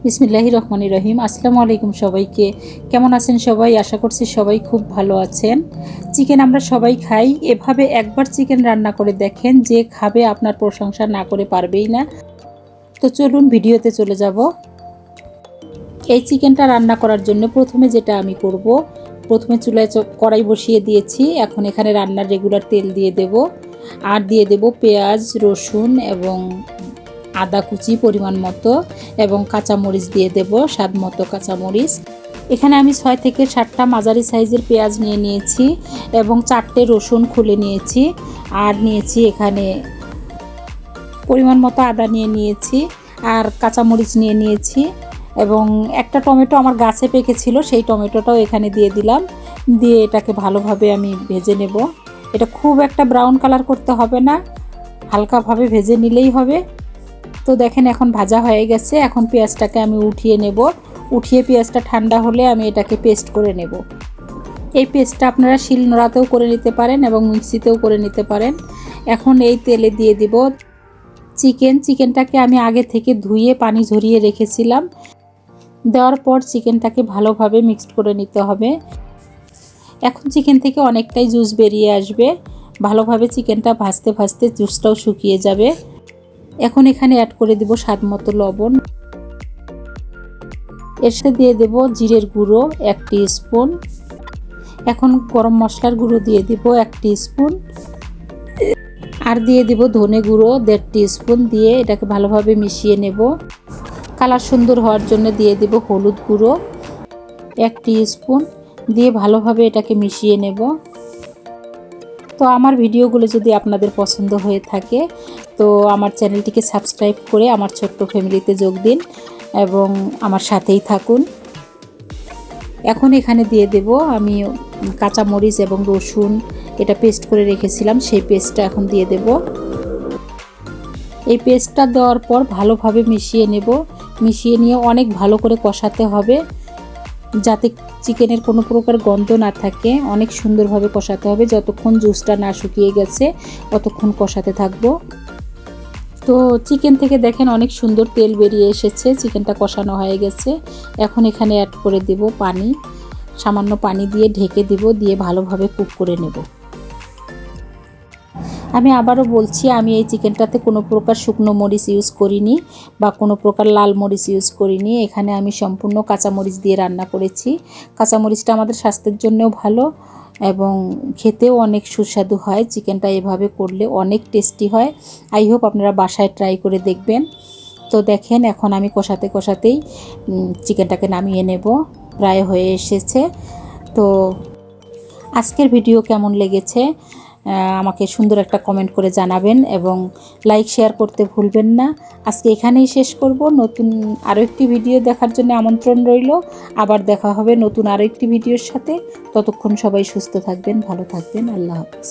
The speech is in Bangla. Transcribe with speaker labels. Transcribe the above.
Speaker 1: বিসমিল্লাহির রহমানির রহিম। আসসালামু আলাইকুম সবাইকে। কেমন আছেন সবাই? আশা করছি সবাই খুব ভালো আছেন। চিকেন আমরা সবাই খাই। এভাবে একবার চিকেন রান্না করে দেখেন, যে খাবে আপনার প্রশংসা না করে পারবেই না। তো চলুন ভিডিওতে চলে যাব। এই চিকেনটা রান্না করার জন্য প্রথমে যেটা আমি করব, প্রথমে চুলায় কড়াই বসিয়ে দিয়েছি। এখন এখানে রান্নার রেগুলার তেল দিয়ে দেব, আর দিয়ে দেব পেঁয়াজ, রসুন এবং আদা কুচি পরিমাণ মতো, এবং কাঁচামরিচ দিয়ে দেব স্বাদ মতো কাঁচামরিচ। এখানে আমি 6 থেকে 7টা মাঝারি সাইজের পেঁয়াজ নিয়ে নিয়েছি এবং 4টে রসুন খুলে নিয়েছি, আর নিয়েছি এখানে পরিমাণ মতো আদা নিয়ে নিয়েছি, আর কাঁচামরিচ নিয়ে নিয়েছি, এবং একটা টমেটো আমার গাছে পেকেছিল, সেই টমেটোটাও এখানে দিয়ে দিলাম। দিয়ে এটাকে ভালোভাবে আমি ভেজে নেব। এটা খুব একটা ব্রাউন কালার করতে হবে না, হালকাভাবে ভেজে নিলেই হবে। তো দেখেন এখন ভাজা হয়ে গেছে। এখন পেঁয়াজটাকে আমি উঠিয়ে নেব। উঠিয়ে পেঁয়াজটা ঠান্ডা হলে আমি এটাকে পেস্ট করে নেব। এই পেস্টটা আপনারা শিলনোড়াতেও করে নিতে পারেন এবং মিক্সিতেও করে নিতে পারেন। এখন এই তেলে দিয়ে দিব চিকেনটাকে আমি আগে থেকে ধুয়ে পানি ঝরিয়ে রেখেছিলাম। দেওয়ার পর চিকেনটাকে ভালোভাবে মিক্সড করে নিতে হবে। এখন চিকেন থেকে অনেকটাই জুস বেরিয়ে আসবে। ভালোভাবে চিকেনটা ভাজতে ভাজতে জুসটাও শুকিয়ে যাবে। এখন এখানে অ্যাড করে দিব স্বাদ মতো লবণ। এর সাথে দিয়ে দেব জিরের গুঁড়ো 1 টিস্পুন। এখন গরম মশলার গুঁড়ো দিয়ে দিব 1 টিস্পুন, আর দিয়ে দিব ধনে গুঁড়ো 1.5 টিস্পুন। দিয়ে এটাকে ভালোভাবে মিশিয়ে নেব। কালার সুন্দর হওয়ার জন্য দিয়ে দিব হলুদ গুঁড়ো 1 টিস্পুন। দিয়ে ভালোভাবে এটাকে মিশিয়ে নেব। তো আমার ভিডিওগুলো যদি আপনাদের পছন্দ হয়ে থাকে, তো আমার চ্যানেলটিকে সাবস্ক্রাইব করে আমার ছোট্ট ফ্যামিলিতে যোগ দিন এবং আমার সাথেই থাকুন। এখন এখানে দিয়ে দেব আমি কাঁচামরিচ এবং রসুন এটা পেস্ট করে রেখেছিলাম, সেই পেস্টটা এখন দিয়ে দেব। এই পেস্টটা দেওয়ার পর ভালোভাবে মিশিয়ে নেব। মিশিয়ে নিয়ে অনেক ভালো করে কষাতে হবে, যাতে চিকেনের কোনো প্রকার গন্ধ না থাকে। অনেক সুন্দরভাবে কষাতে হবে, যতক্ষণ জুসটা না শুকিয়ে গেছে ততক্ষণ কষাতে থাকবো। তো চিকেন থেকে দেখেন অনেক সুন্দর তেল বেরিয়ে এসেছে, চিকেনটা কষানো হয়ে গেছে। এখন এখানে অ্যাড করে দেব পানি, সামান্য পানি দিয়ে ঢেকে দেব, দিয়ে ভালোভাবে কুক করে নেব। আমি আবারও বলছি, আমি এই চিকেনটাতে কোনো প্রকার শুকনো মরিচ ইউজ করিনি বা কোনো প্রকার লাল মরিচ ইউজ করিনি। এখানে আমি সম্পূর্ণ কাঁচামরিচ দিয়ে রান্না করেছি। কাঁচামরিচটা আমাদের স্বাস্থ্যের জন্যও ভালো এবং খেতেও অনেক সুস্বাদু হয়। চিকেনটা এভাবে করলে অনেক টেস্টি হয়। আই হোপ আপনারা বাসায় ট্রাই করে দেখবেন। তো দেখেন এখন আমি কষাতে কষাতেই চিকেনটাকে নামিয়ে নেব, প্রায় হয়ে এসেছে। তো আজকের ভিডিও কেমন লেগেছে আমাকে সুন্দর একটা কমেন্ট করে জানাবেন এবং লাইক শেয়ার করতে ভুলবেন না। আজকে এখানেই শেষ করব। নতুন আরও একটি ভিডিও দেখার জন্য আমন্ত্রণ রইল। আবার দেখা হবে নতুন আরও একটি ভিডিওর সাথে। ততক্ষণ সবাই সুস্থ থাকবেন, ভালো থাকবেন। আল্লাহ হাফেজ।